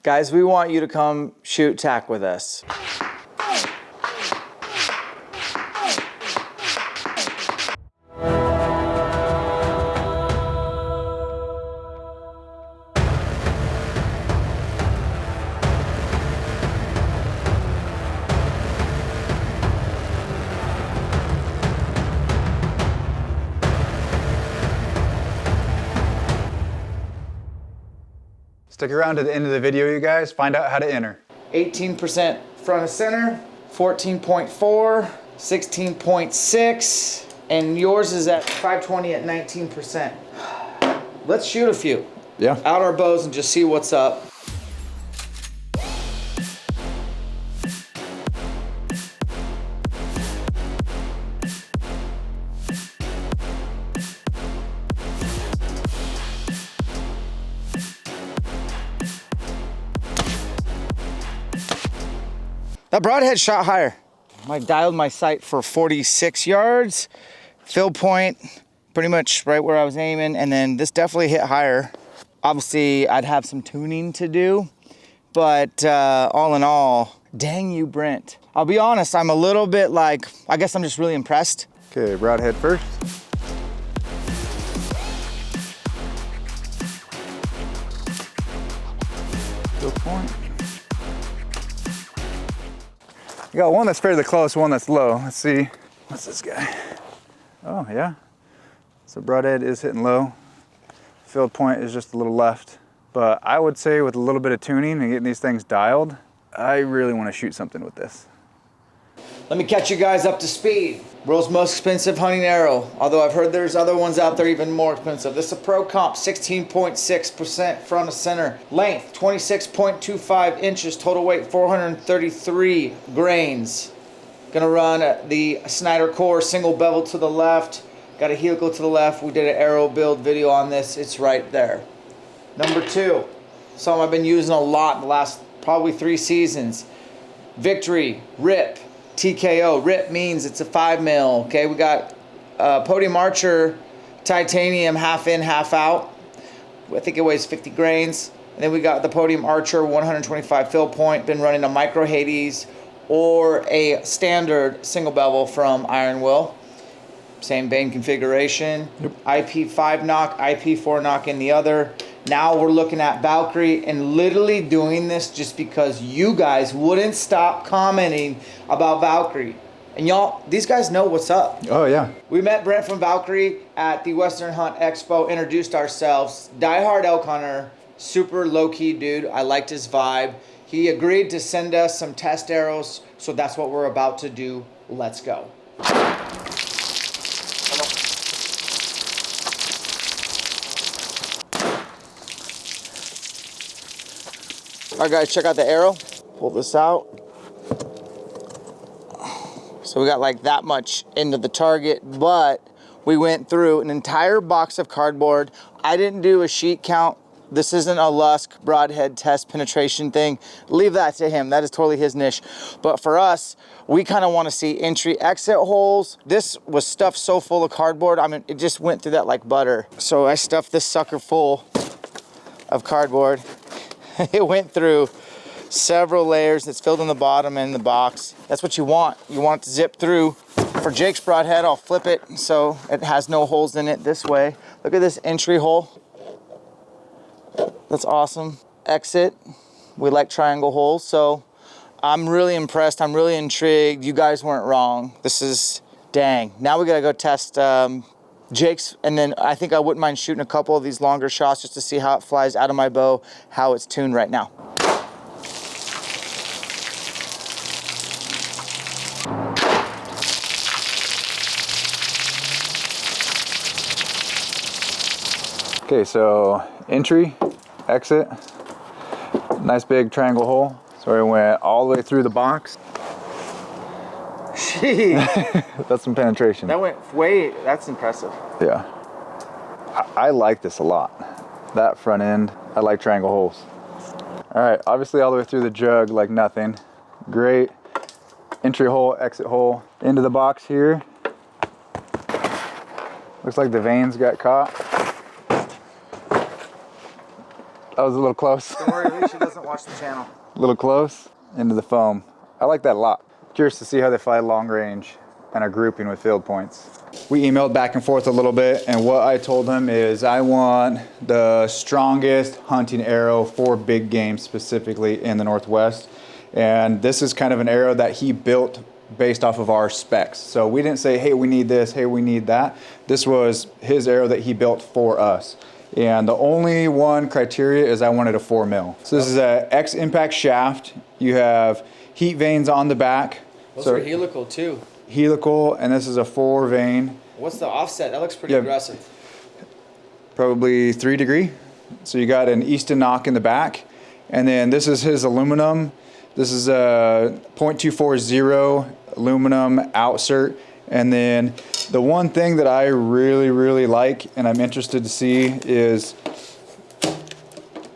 Guys, we want you to come shoot tack with us. Stick around to the end of the video, you guys. Find out how to enter. 18% front of center, 14.4, 16.6, and yours is at 520 at 19%. Let's shoot a few. Yeah. Out our bows and just see what's up. That broadhead shot higher. I dialed my sight for 46 yards. Fill point, pretty much right where I was aiming. And then this definitely hit higher. Obviously, I'd have some tuning to do. But all in all, dang you, Brent. I'll be honest, I'm a little bit like, I guess I'm just really impressed. Okay, broadhead first. Fill point. You got one that's fairly close, one that's low. Let's see. What's this guy? Oh, yeah. So broadhead is hitting low. Field point is just a little left. But I would say with a little bit of tuning and getting these things dialed, I really want to shoot something with this. Let me catch you guys up to speed. World's most expensive hunting arrow. Although I've heard there's other ones out there even more expensive. This is a Pro Comp, 16.6% front of center. Length, 26.25 inches. Total weight, 433 grains. Gonna run the Snyder Core single bevel to the left. Got a helical to the left. We did an arrow build video on this. It's right there. Number two, something I've been using a lot in the last probably 3 seasons. Victory, Rip. TKO. Rip means it's a 5mm. Okay, we got Podium Archer titanium half in, half out. I think it weighs 50 grains. And then we got the Podium Archer 125 fill point. Been running a Micro Hades or a standard single bevel from Iron Will. Same bane configuration. Yep. IP5 knock, IP4 knock in the other. Now we're looking at Valkyrie and literally doing this just because you guys wouldn't stop commenting about Valkyrie. And y'all, these guys know what's up. Oh, yeah. We met Brent from Valkyrie at the Western Hunt Expo, introduced ourselves. Diehard elk hunter, super low-key dude. I liked his vibe. He agreed to send us some test arrows, so that's what we're about to do. Let's go. All right, guys, check out the arrow. Pull this out. So we got like that much into the target, but we went through an entire box of cardboard. I didn't do a sheet count. This isn't a Lusk broadhead test penetration thing. Leave that to him. That is totally his niche. But for us, we kind of want to see entry exit holes. This was stuffed so full of cardboard. I mean, it just went through that like butter. So I stuffed this sucker full of cardboard. It went through several layers. It's filled in the bottom and the box. That's what you want. You want it to zip through. For Jake's broadhead, I'll flip it so it has no holes in it this way. Look at this entry hole. That's awesome. Exit. We like triangle holes. So I'm really impressed. I'm really intrigued. You guys weren't wrong. This is dang. Now we gotta go test Jake's, and then I think I wouldn't mind shooting a couple of these longer shots just to see how it flies out of my bow, how it's tuned right now. Okay, so entry, exit, nice big triangle hole. So we went all the way through the box. Jeez. That's some penetration. That went way, that's impressive. Yeah. I like this a lot. That front end, I like triangle holes. All right, obviously all the way through the jug like nothing. Great entry hole, exit hole. Into the box here. Looks like the veins got caught. That was a little close. Don't worry, at least she doesn't watch the channel. A little close into the foam. I like that a lot. Curious to see how they fly long range and are grouping with field points. We emailed back and forth a little bit, and what I told him is I want the strongest hunting arrow for big game, specifically in the Northwest. And this is kind of an arrow that he built based off of our specs. So we didn't say, hey, we need this, hey, we need that. This was his arrow that he built for us. And the only one criteria is I wanted a 4 mil. So this is a X impact shaft. You have heat vanes on the back. Those are helical too. Helical, and this is a 4 vane. What's the offset? That looks pretty aggressive. Probably 3 degree. So you got an Easton knock in the back. And then this is his aluminum. This is a .240 aluminum outsert. And then the one thing that I really like and I'm interested to see is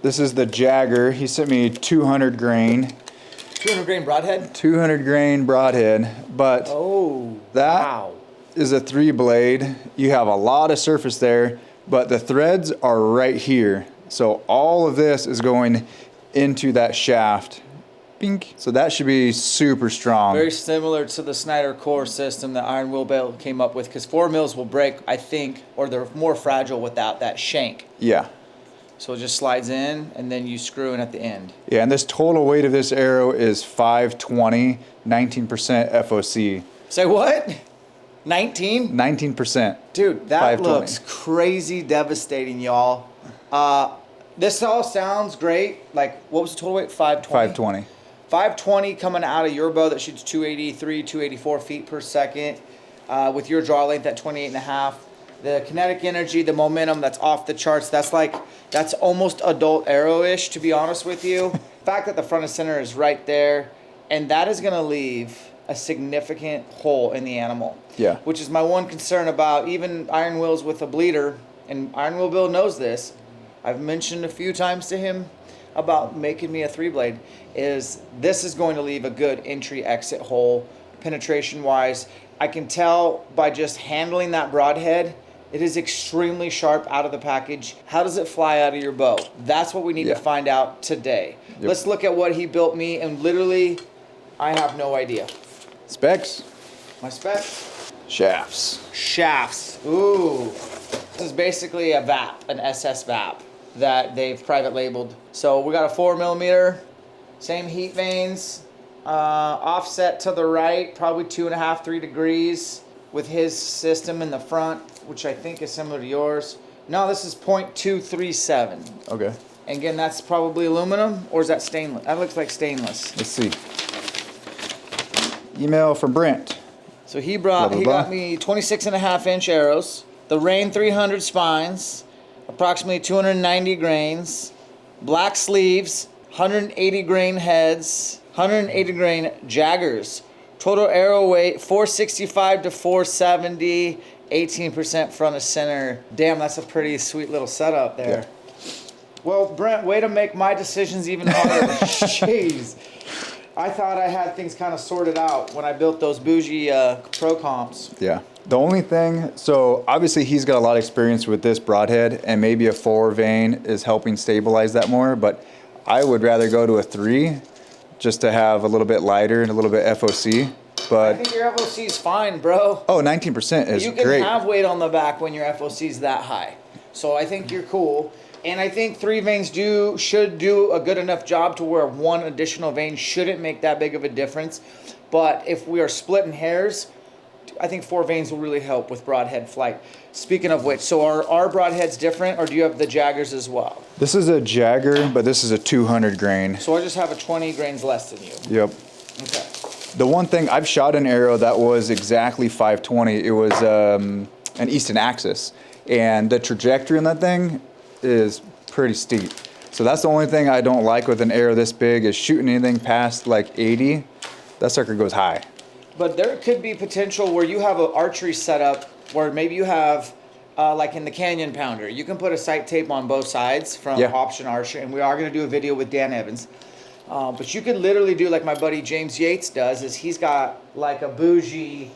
this is the Jagger. He sent me 200 grain. 200 grain broadhead? 200 grain broadhead, but that is a 3-blade. You have a lot of surface there, but the threads are right here. So all of this is going into that shaft. Bink. So that should be super strong. Very similar to the Snyder core system that Iron Will Bale came up with, because 4 mils will break, I think, or they're more fragile without that shank. Yeah. So it just slides in, and then you screw in at the end. Yeah, and this total weight of this arrow is 520, 19% FOC. Say what? 19? 19%. Dude, that looks crazy devastating, y'all. This all sounds great. Like, what was the total weight? 520? 520. 520 coming out of your bow that shoots 283, 284 feet per second with your draw length at 28.5. The kinetic energy, the momentum, that's off the charts. That's almost adult arrow-ish, to be honest with you. The fact that the front and center is right there, and that is going to leave a significant hole in the animal. Yeah. Which is my one concern about even Iron Wills with a bleeder, and Iron Will Bill knows this. I've mentioned a few times to him about making me a 3-blade, is this is going to leave a good entry-exit hole penetration-wise. I can tell by just handling that broadhead, it is extremely sharp out of the package. How does it fly out of your bow? That's what we need to find out today. Yep. Let's look at what he built me, and literally, I have no idea. Specs. My specs? Shafts. Shafts. Ooh. This is basically a VAP, an SS VAP that they've private labeled. So we got a 4mm, same heat vanes, offset to the right, probably 2.5, 3 degrees with his system in the front, which I think is similar to yours. No, this is .237. Okay. And again, that's probably aluminum, or is that stainless? That looks like stainless. Let's see. Email from Brent. So he got me 26.5-inch arrows, the Rain 300 spines, approximately 290 grains, black sleeves, 180 grain heads, 180 grain Jaggers. Total arrow weight 465 to 470, 18% front of center. Damn, that's a pretty sweet little setup there. Yeah. Well, Brent, way to make my decisions even harder. Jeez. I thought I had things kind of sorted out when I built those bougie pro comps. Yeah. The only thing, so obviously he's got a lot of experience with this broadhead, and maybe a 4 vane is helping stabilize that more, but I would rather go to a 3 just to have a little bit lighter and a little bit FOC. But I think your FOC is fine, bro. Oh, 19% is great. You can have weight on the back when your FOC is that high. So I think you're cool. And I think 3 vanes should do a good enough job to where 1 additional vane shouldn't make that big of a difference. But if we are splitting hairs, I think 4 vanes will really help with broadhead flight. Speaking of which, so are our broadheads different, or do you have the Jaggers as well? This is a Jagger, but this is a 200 grain. So I just have a 20 grains less than you. Yep. Okay. The one thing, I've shot an arrow that was exactly 520. It was an Easton Axis, and the trajectory on that thing is pretty steep. So that's the only thing I don't like with an arrow this big, is shooting anything past like 80. That sucker goes high. But there could be potential where you have an archery setup where maybe you have, like in the Canyon Pounder, you can put a sight tape on both sides from Option Archery, and we are going to do a video with Dan Evans. But you could literally do like my buddy James Yates does, is he's got like a bougie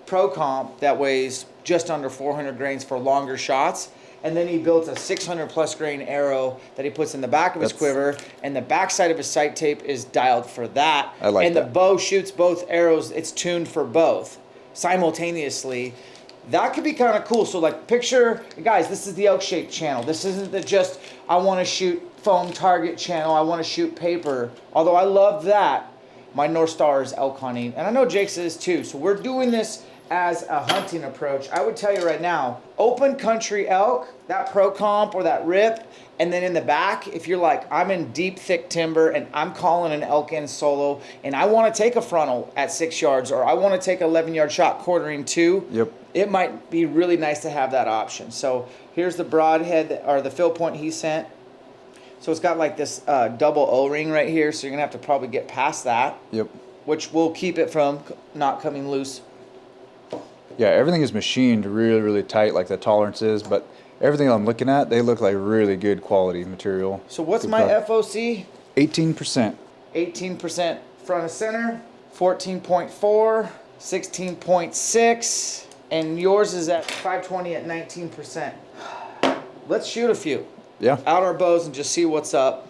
pro comp that weighs just under 400 grains for longer shots. And then he built a 600 plus grain arrow that he puts in the back of his quiver, and the backside of his sight tape is dialed for that. I like and that. The bow shoots both arrows. It's tuned for both simultaneously. That could be kind of cool. So like picture, guys, this is the ElkShape channel. This isn't the just, I want to shoot foam target channel. I want to shoot paper. Although I love that. My North Star is elk hunting. And I know Jake's is too. So we're doing this as a hunting approach. I would tell you right now, open country elk, that pro comp or that rip, and then in the back, if you're like, I'm in deep, thick timber and I'm calling an elk in solo and I want to take a frontal at 6 yards, or I want to take an 11-yard shot quartering 2, Yep. It might be really nice to have that option. So here's the broadhead, or the fill point he sent. So it's got like this double O-ring right here, so you're gonna have to probably get past that. Yep. Which will keep it from not coming loose. Yeah, everything is machined really, really tight, like the tolerances, but everything I'm looking at, they look like really good quality material. So what's Good my product. FOC? 18%. 18% front of center, 14.4, 16.6, and yours is at 520 at 19%. Let's shoot a few. Yeah. Out our bows and just see what's up.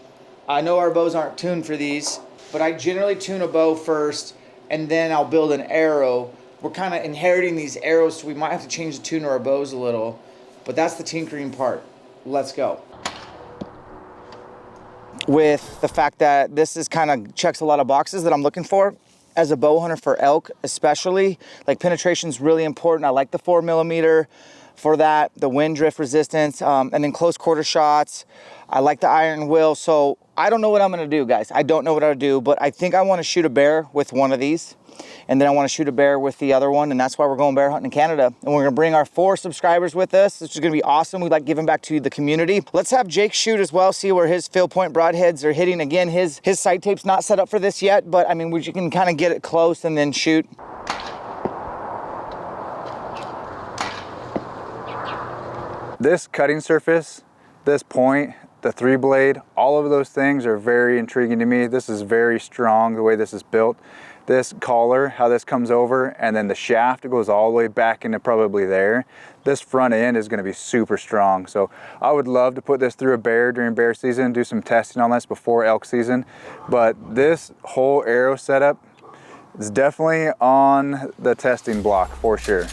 I know our bows aren't tuned for these, but I generally tune a bow first and then I'll build an arrow. We're kind of inheriting these arrows, so we might have to change the tune of our bows a little, but that's the tinkering part. Let's go. With the fact that this is kind of checks a lot of boxes that I'm looking for as a bow hunter for elk, especially. Like penetration is really important. I like the 4mm for that, the wind drift resistance, and then close quarter shots. I like the iron will. So I don't know what I'm gonna do, guys. I don't know what I'll do, but I think I wanna shoot a bear with one of these. And then I want to shoot a bear with the other one, and that's why we're going bear hunting in Canada. And we're going to bring our 4 subscribers with us, which is going to be awesome. We like giving back to the community. Let's have Jake shoot as well, see where his fill point broadheads are hitting. Again, his sight tape's not set up for this yet, but I mean, we can kind of get it close and then shoot. This cutting surface, this point, the 3-blade, all of those things are very intriguing to me. This is very strong, the way this is built. This collar, how this comes over, and then the shaft goes all the way back into probably there. This front end is gonna be super strong. So I would love to put this through a bear during bear season, do some testing on this before elk season. But this whole arrow setup is definitely on the testing block for sure.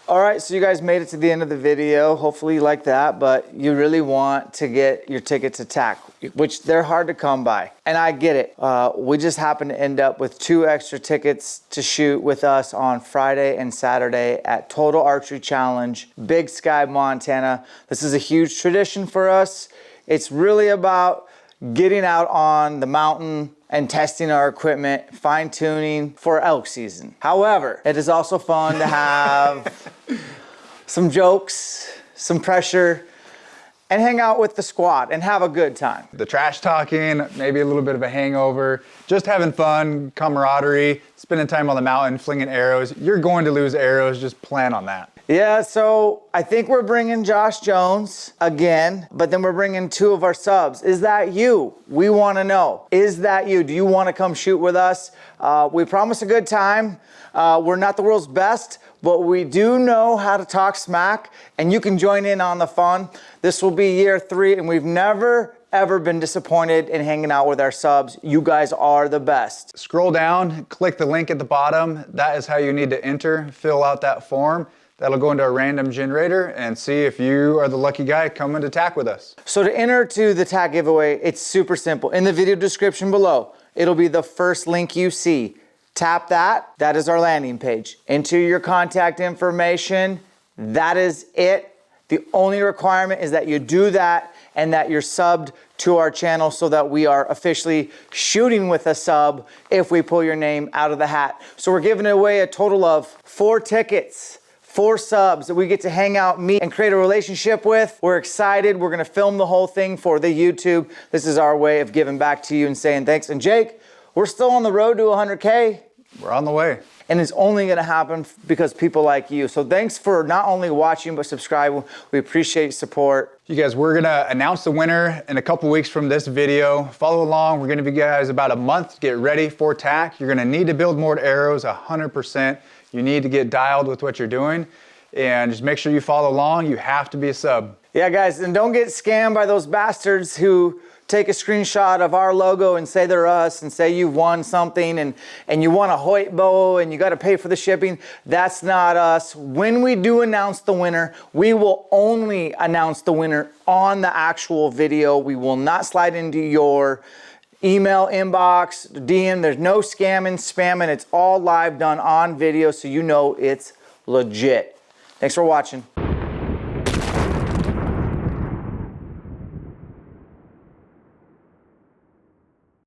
All right, so you guys made it to the end of the video. Hopefully you like that, but you really want to get your ticket to TAC, which they're hard to come by. And I get it. We just happened to end up with 2 extra tickets to shoot with us on Friday and Saturday at Total Archery Challenge, Big Sky, Montana. This is a huge tradition for us. It's really about getting out on the mountain and testing our equipment, fine-tuning for elk season. However, it is also fun to have some jokes, some pressure, and hang out with the squad and have a good time. The trash talking, maybe a little bit of a hangover, just having fun, camaraderie, spending time on the mountain, flinging arrows. You're going to lose arrows, just plan on that. Yeah, so I think we're bringing Josh Jones again, but then we're bringing 2 of our subs. Is that you? We want to know. Is that you? Do you want to come shoot with us? We promise a good time. We're not the world's best, but we do know how to talk smack, and you can join in on the fun. This will be year 3, and we've never ever been disappointed in hanging out with our subs. You guys are the best. Scroll down, click the link at the bottom. That is how you need to enter, fill out that form. That'll go into a random generator and see if you are the lucky guy coming to TAC with us. So to enter to the TAC giveaway, it's super simple. In the video description below, it'll be the first link you see. Tap that, that is our landing page. Enter your contact information, that is it. The only requirement is that you do that and that you're subbed to our channel so that we are officially shooting with a sub if we pull your name out of the hat. So we're giving away a total of 4 tickets. 4 subs that we get to hang out, meet, and create a relationship with. We're excited. We're gonna film the whole thing for the YouTube. This is our way of giving back to you and saying thanks. And Jake, we're still on the road to 100K. We're on the way. and it's only gonna happen because people like you. So thanks for not only watching, but subscribing. We appreciate your support. You guys, we're gonna announce the winner in a couple weeks from this video. Follow along. We're gonna give you guys about a month to get ready for TAC. You're gonna need to build more arrows, 100%. You need to get dialed with what you're doing, and just make sure you follow along. You have to be a sub. Yeah, guys, and don't get scammed by those bastards who take a screenshot of our logo and say they're us and say you've won something and you want a Hoyt bow and you got to pay for the shipping. That's not us. When we do announce the winner, we will only announce the winner on the actual video. We will not slide into your email inbox, DM. There's no scamming, spamming. It's all live, done on video, so you know it's legit. Thanks for watching.